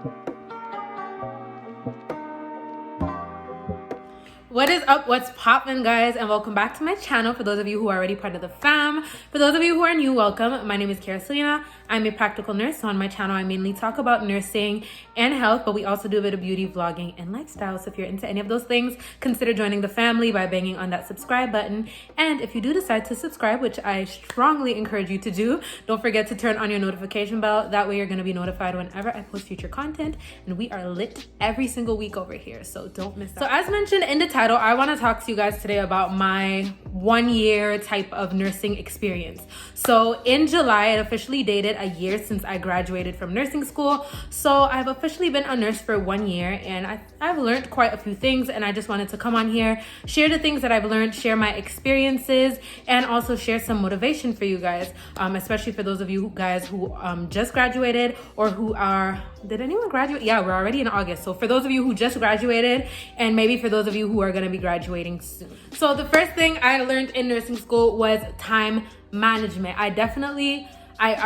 What is up? What's poppin', guys? And welcome back to my channel. For those of you who are already part of the fam, for those of you who are new, welcome. My name is Selena. I'm a practical nurse. So on my channel, I mainly talk about nursing and health, but we also do a bit of beauty, vlogging, and lifestyle. So if you're into any of those things, consider joining the family by banging on that subscribe button. And if you do decide to subscribe, which I strongly encourage you to do, don't forget to turn on your notification bell. That way you're going to be notified whenever I post future content. And we are lit every single week over here, so don't miss out. So as mentioned in the title, I want to talk to you guys today about my 1 year type of nursing experience. So in July, it officially dated a year since I graduated from nursing school. So I've officially been a nurse for 1 year, and I've learned quite a few things, and I just wanted to come on here, share the things that I've learned, share my experiences, and also share some motivation for you guys, especially for those of you guys who just graduated or who are, did anyone graduate? Yeah, we're already in August. So for those of you who just graduated, and maybe for those of you who are going to be graduating soon. So the first thing I learned in nursing school was time management. I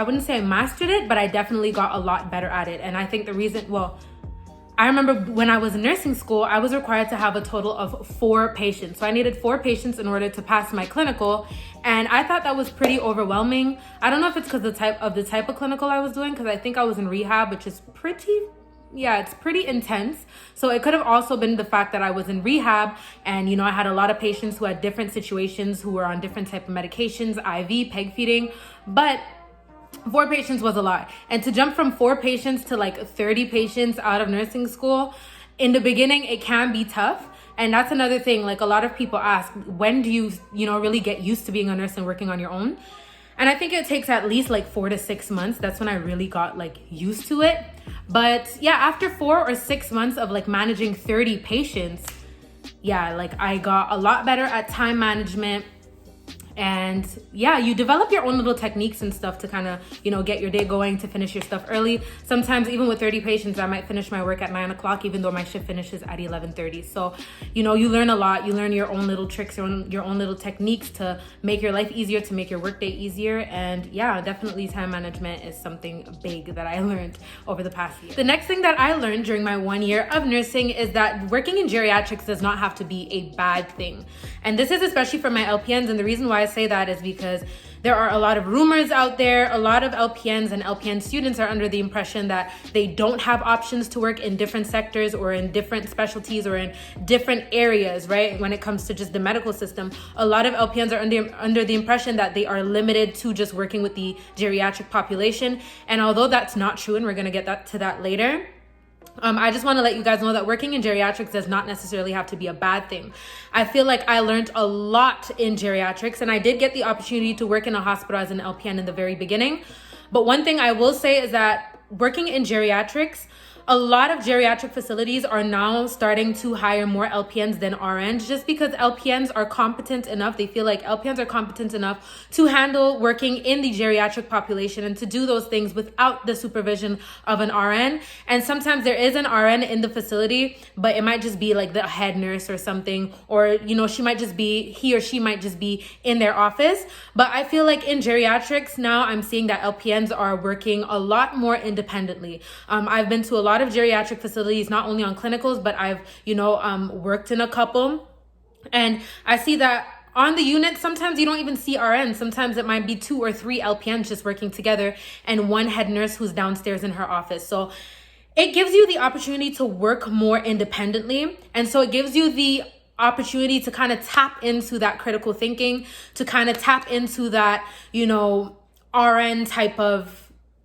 wouldn't say I mastered it, but I definitely got a lot better at it. And I think the reason, I remember when I was in nursing school, I was required to have a total of 4 patients. So I needed 4 patients in order to pass my clinical. And I thought that was pretty overwhelming. I don't know if it's because the type of clinical I was doing, because I think I was in rehab, which is it's pretty intense. So it could have also been the fact that I was in rehab and, I had a lot of patients who had different situations, who were on different type of medications, IV, peg feeding, but 4 patients was a lot. And to jump from 4 patients to like 30 patients out of nursing school, in the beginning, it can be tough. And that's another thing, like a lot of people ask, when do you, really get used to being a nurse and working on your own? And I think it takes at least like 4 to 6 months. That's when I really got like used to it. But yeah, after 4 or 6 months of like managing 30 patients, I got a lot better at time management. And you develop your own little techniques and stuff to kind of, get your day going, to finish your stuff early. Sometimes even with 30 patients, I might finish my work at 9 o'clock, even though my shift finishes at 11:30. So, you learn a lot. You learn your own little tricks, your own little techniques to make your life easier, to make your workday easier. And definitely time management is something big that I learned over the past year. The next thing that I learned during my 1 year of nursing is that working in geriatrics does not have to be a bad thing. And this is especially for my LPNs. And the reason why I say that is because there are a lot of rumors out there. A lot of LPNs and LPN students are under the impression that they don't have options to work in different sectors or in different specialties or in different areas, right? When it comes to just the medical system, a lot of LPNs are under the impression that they are limited to just working with the geriatric population. And although that's not true, and we're going to get to that later, I just want to let you guys know that working in geriatrics does not necessarily have to be a bad thing. I feel like I learned a lot in geriatrics, and I did get the opportunity to work in a hospital as an LPN in the very beginning. But one thing I will say is that working in geriatrics, a lot of geriatric facilities are now starting to hire more LPNs than RNs, just because LPNs are competent enough. They feel like LPNs are competent enough to handle working in the geriatric population and to do those things without the supervision of an RN. And sometimes there is an RN in the facility, but it might just be like the head nurse or something, or, he or she might just be in their office. But I feel like in geriatrics now, I'm seeing that LPNs are working a lot more independently. I've been to a lot of geriatric facilities, not only on clinicals, but I've, worked in a couple. And I see that on the unit, sometimes you don't even see RNs. Sometimes it might be 2 or 3 LPNs just working together and one head nurse who's downstairs in her office. So it gives you the opportunity to work more independently. And so it gives you the opportunity to kind of tap into that critical thinking, to kind of tap into that, RN type of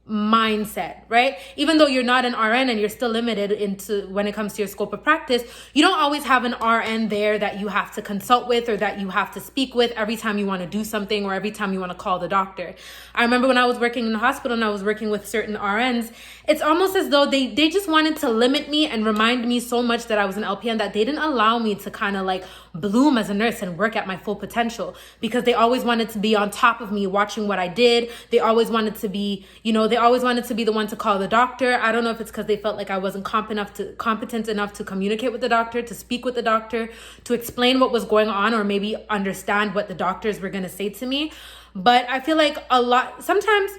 mindset, right? Even though you're not an RN and you're still limited into when it comes to your scope of practice, you don't always have an RN there that you have to consult with or that you have to speak with every time you want to do something or every time you want to call the doctor. I remember when I was working in the hospital and I was working with certain RNs, it's almost as though they just wanted to limit me and remind me so much that I was an LPN that they didn't allow me to kind of like bloom as a nurse and work at my full potential, because they always wanted to be on top of me, watching what I did. They always wanted to be, they always wanted to be the one to call the doctor. I don't know if it's because they felt like I wasn't competent enough to communicate with the doctor, to speak with the doctor, to explain what was going on, or maybe understand what the doctors were going to say to me. But I feel like sometimes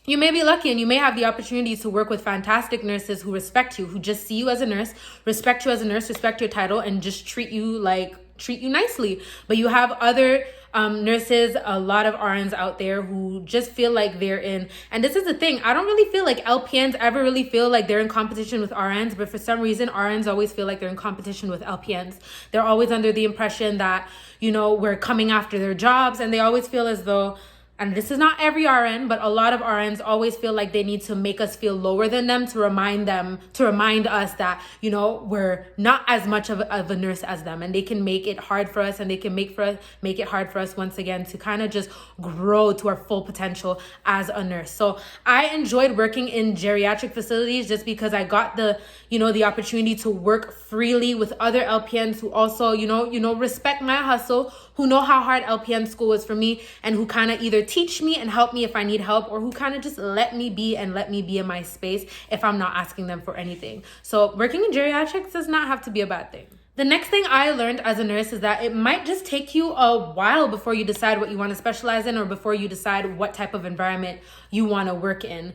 You may be lucky and you may have the opportunity to work with fantastic nurses who respect you, who just see you as a nurse, respect you as a nurse, respect your title, and just treat you nicely. But you have other nurses, a lot of RNs out there who just feel like they're in, and this is the thing, I don't really feel like LPNs ever really feel like they're in competition with RNs, but for some reason RNs always feel like they're in competition with LPNs. They're always under the impression that, we're coming after their jobs, and they always feel as though, and this is not every RN, but a lot of RNs always feel like they need to make us feel lower than them to remind us that, we're not as much of a nurse as them, and they can make it hard for us, and they can make it hard for us once again to kind of just grow to our full potential as a nurse. So I enjoyed working in geriatric facilities just because I got the opportunity to work freely with other LPNs who also, respect my hustle, who know how hard LPN school was for me, and who kind of either teach me and help me if I need help, or who kind of just let me be in my space if I'm not asking them for anything. So working in geriatrics does not have to be a bad thing. The next thing I learned as a nurse is that it might just take you a while before you decide what you want to specialize in, or before you decide what type of environment you want to work in.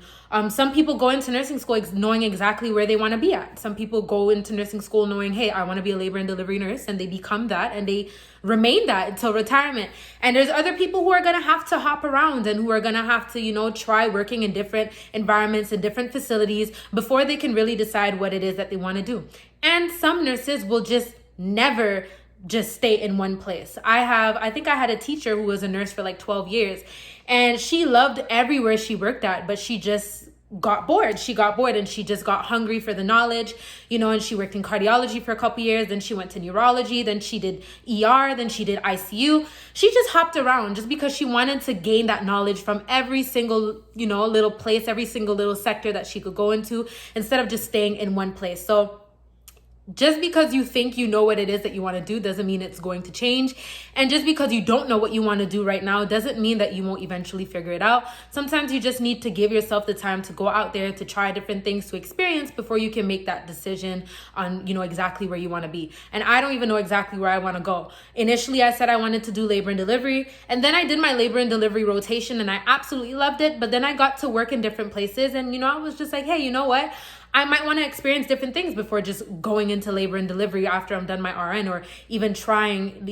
Some people go into nursing school knowing exactly where they want to be at. Some people go into nursing school knowing, hey, I want to be a labor and delivery nurse, and they become that, and they remain that until retirement. And there's other people who are going to have to hop around, and who are going to have to, try working in different environments and different facilities before they can really decide what it is that they want to do. And some nurses will just never just stay in one place. I think I had a teacher who was a nurse for like 12 years, and she loved everywhere she worked at, but she just got bored. And she just got hungry for the knowledge, and she worked in cardiology for a couple years. Then she went to neurology. Then she did ER. Then she did ICU. She just hopped around just because she wanted to gain that knowledge from every single, little place, every single little sector that she could go into, instead of just staying in one place. So just because you think you know what it is that you want to do doesn't mean it's going to change. And just because you don't know what you want to do right now doesn't mean that you won't eventually figure it out. Sometimes you just need to give yourself the time to go out there, to try different things, to experience, before you can make that decision on, exactly where you want to be. And I don't even know exactly where I want to go. Initially, I said I wanted to do labor and delivery, and then I did my labor and delivery rotation, and I absolutely loved it. But then I got to work in different places, and, I was just like, hey, you know what? I might want to experience different things before just going into labor and delivery after I'm done my RN, or even trying,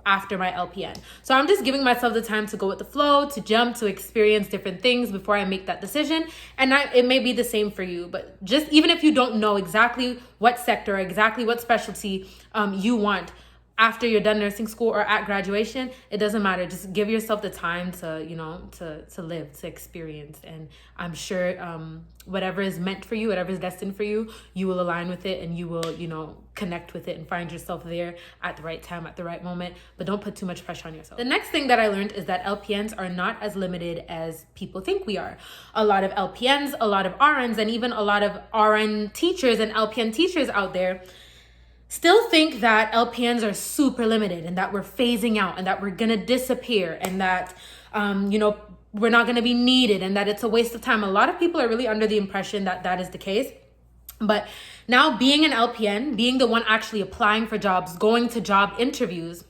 after my LPN. So I'm just giving myself the time to go with the flow, to jump, to experience different things before I make that decision. And it may be the same for you, but just even if you don't know exactly what sector, exactly what specialty you want, after you're done nursing school or at graduation, it doesn't matter. Just give yourself the time to, to live, to experience. And I'm sure whatever is meant for you, whatever is destined for you, you will align with it, and you will, connect with it and find yourself there at the right time, at the right moment. But don't put too much pressure on yourself. The next thing that I learned is that LPNs are not as limited as people think we are. A lot of LPNs, a lot of RNs, and even a lot of RN teachers and LPN teachers out there still think that LPNs are super limited, and that we're phasing out, and that we're gonna disappear, and that we're not gonna be needed, and that it's a waste of time. A lot of people are really under the impression that that is the case. But now, being an LPN, being the one actually applying for jobs, going to job interviews,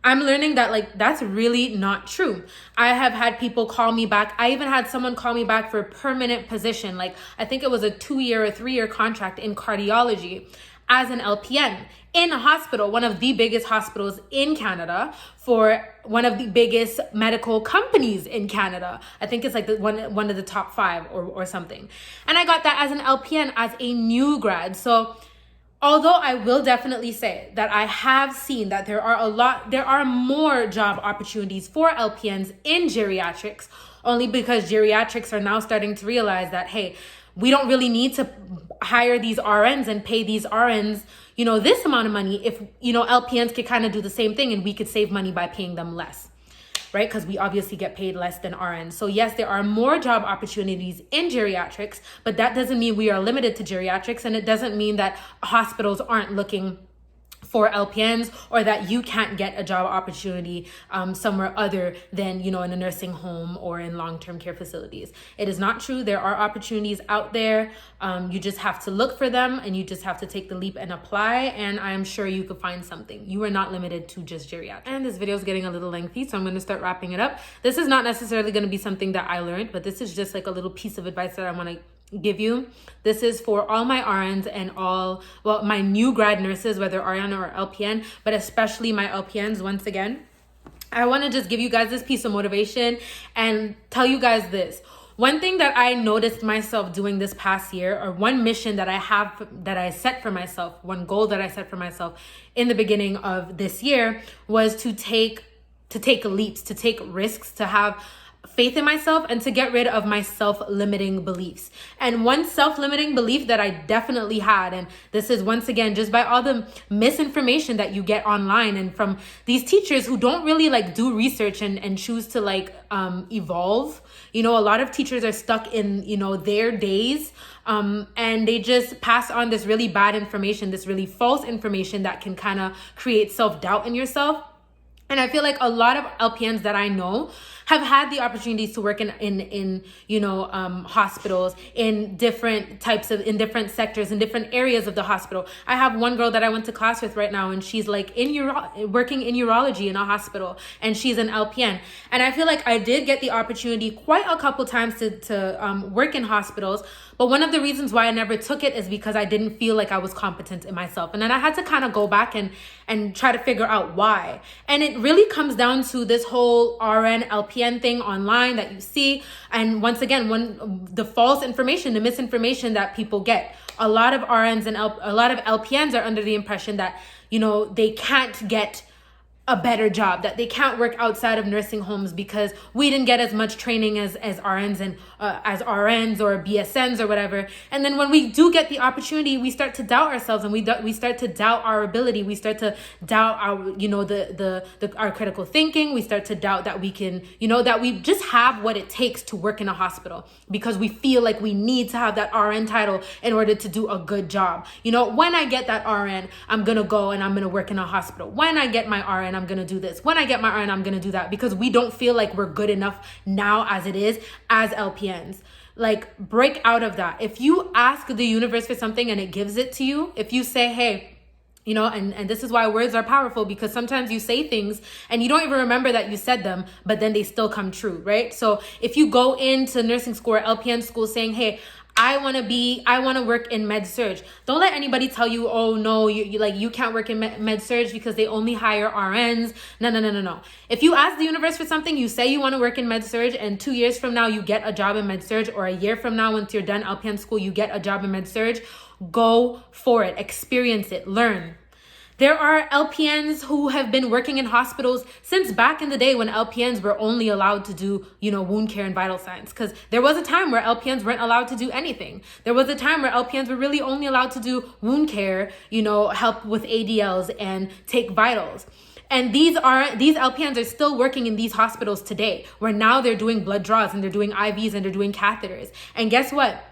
I'm learning that that's really not true. I have had people call me back. I even had someone call me back for a permanent position. I think it was a 2-year or 3-year contract in cardiology as an LPN in a hospital, one of the biggest hospitals in Canada, for one of the biggest medical companies in Canada. I think it's one of the top 5 or something. And I got that as an LPN, as a new grad. So although I will definitely say that I have seen that there are more job opportunities for LPNs in geriatrics, only because geriatrics are now starting to realize that, hey, we don't really need to hire these RNs and pay these RNs, this amount of money if, LPNs could kind of do the same thing, and we could save money by paying them less, right? Because we obviously get paid less than RNs. So yes, there are more job opportunities in geriatrics, but that doesn't mean we are limited to geriatrics, and it doesn't mean that hospitals aren't looking for LPNs, or that you can't get a job opportunity somewhere other than, in a nursing home or in long-term care facilities. It is not true. There are opportunities out there. You just have to look for them, and you just have to take the leap and apply, and I am sure you could find something. You are not limited to just geriatrics. And this video is getting a little lengthy, so I'm going to start wrapping it up. This is not necessarily going to be something that I learned, but this is just like a little piece of advice that I want to give you. This is for all my RNs and my new grad nurses, whether RN or LPN, but especially my LPNs. Once again, I want to just give you guys this piece of motivation and tell you guys this. One thing that I noticed myself doing this past year, or one mission that I set for myself, one goal that I set for myself in the beginning of this year, was to take leaps, to take risks, to have faith in myself, and to get rid of my self-limiting beliefs. And one self-limiting belief that I definitely had, and this is once again just by all the misinformation that you get online and from these teachers who don't really do research and choose to evolve. A lot of teachers are stuck in their days, and they just pass on this really bad information, this really false information that can kind of create self-doubt in yourself. And I feel like a lot of LPNs that I know have had the opportunities to work in hospitals, in different sectors, in different areas of the hospital. I have one girl that I went to class with right now, and she's working in urology in a hospital, and she's an LPN. And I feel like I did get the opportunity quite a couple times to work in hospitals. But one of the reasons why I never took it is because I didn't feel like I was competent in myself. And then I had to kind of go back and try to figure out why. And it really comes down to this whole RN, LPN thing online that you see. And once again, the false information, the misinformation that people get. A lot of RNs and a lot of LPNs are under the impression that, they can't get a better job, that they can't work outside of nursing homes because we didn't get as much training as RNs and as RNs or BSNs or whatever. And then when we do get the opportunity, we start to doubt ourselves, and we start to doubt our ability. We start to doubt our our critical thinking. We start to doubt that we can, that we just have what it takes to work in a hospital, because we feel like we need to have that RN title in order to do a good job. When I get that RN, I'm gonna go and I'm gonna work in a hospital. When I get my RN, I'm gonna do this. When I get my RN, I'm gonna do that, because we don't feel like we're good enough now as it is as LPNs. Break out of that. If you ask the universe for something and it gives it to you, if you say, hey, and this is why words are powerful, because sometimes you say things and you don't even remember that you said them, but then they still come true, right? So if you go into nursing school or LPN school saying, hey, I want to work in med surg. Don't let anybody tell you, oh no, you can't work in med surg because they only hire RNs. No. If you ask the universe for something, you say you want to work in med surg, and 2 years from now you get a job in med surg, or a year from now once you're done LPN school, you get a job in med surg. Go for it, experience it, learn. There are LPNs who have been working in hospitals since back in the day when LPNs were only allowed to do, wound care and vital signs. Because there was a time where LPNs weren't allowed to do anything. There was a time where LPNs were really only allowed to do wound care, help with ADLs and take vitals. And these LPNs are still working in these hospitals today, where now they're doing blood draws and they're doing IVs and they're doing catheters. And guess what?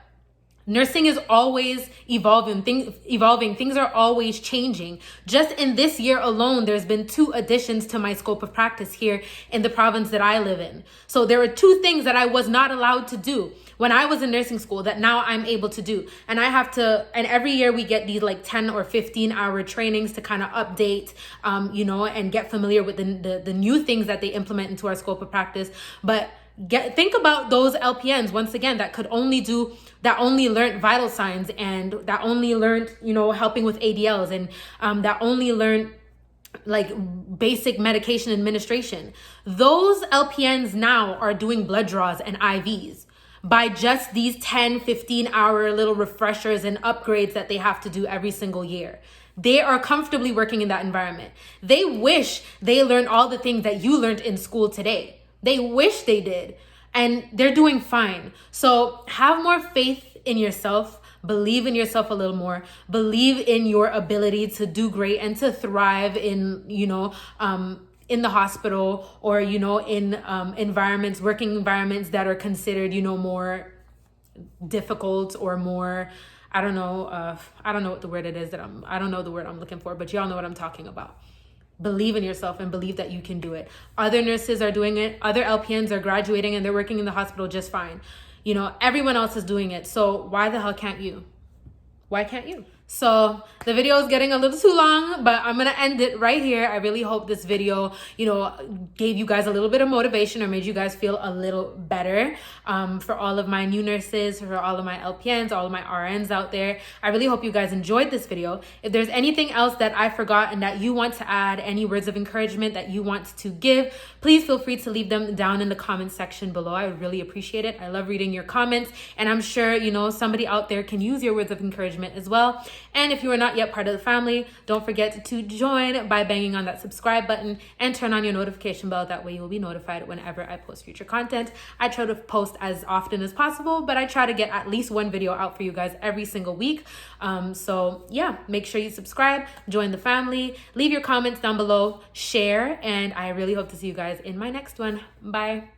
Nursing is always evolving. Things are always changing. Just in this year alone, there's been 2 additions to my scope of practice here in the province that I live in. So there are 2 things that I was not allowed to do when I was in nursing school that now I'm able to do. And and every year we get these 10 or 15 hour trainings to kind of update, and get familiar with the new things that they implement into our scope of practice. But think about those LPNs once again that only learned vital signs, and that only learned helping with ADLs, and that only learned basic medication administration. Those LPNs now are doing blood draws and IVs by just these 10-15 hour little refreshers and upgrades that they have to do every single year. They are comfortably working in that environment. They wish they learned all the things that you learned in school today. They wish they did, and they're doing fine. So have more faith in yourself. Believe in yourself a little more. Believe in your ability to do great and to thrive in, in the hospital, or, in working environments that are considered, more difficult or more, I don't know what the word it is I don't know the word I'm looking for, but y'all know what I'm talking about. Believe in yourself and believe that you can do it. Other nurses are doing it. Other LPNs are graduating and they're working in the hospital just fine. You know, everyone else is doing it. So why the hell can't you? Why can't you? So the video is getting a little too long, but I'm going to end it right here. I really hope this video, you know, gave you guys a little bit of motivation or made you guys feel a little better. For all of my new nurses, for all of my LPNs, all of my RNs out there, I really hope you guys enjoyed this video. If there's anything else that I forgot and that you want to add, any words of encouragement that you want to give, please feel free to leave them down in the comment section below. I would really appreciate it. I love reading your comments, and I'm sure, you know, somebody out there can use your words of encouragement as well. And if you are not yet part of the family, don't forget to join by banging on that subscribe button and turn on your notification bell. That way you will be notified whenever I post future content. I try to post as often as possible, but I try to get at least one video out for you guys every single week. So yeah, make sure you subscribe, join the family, leave your comments down below, share, and I really hope to see you guys in my next one. Bye.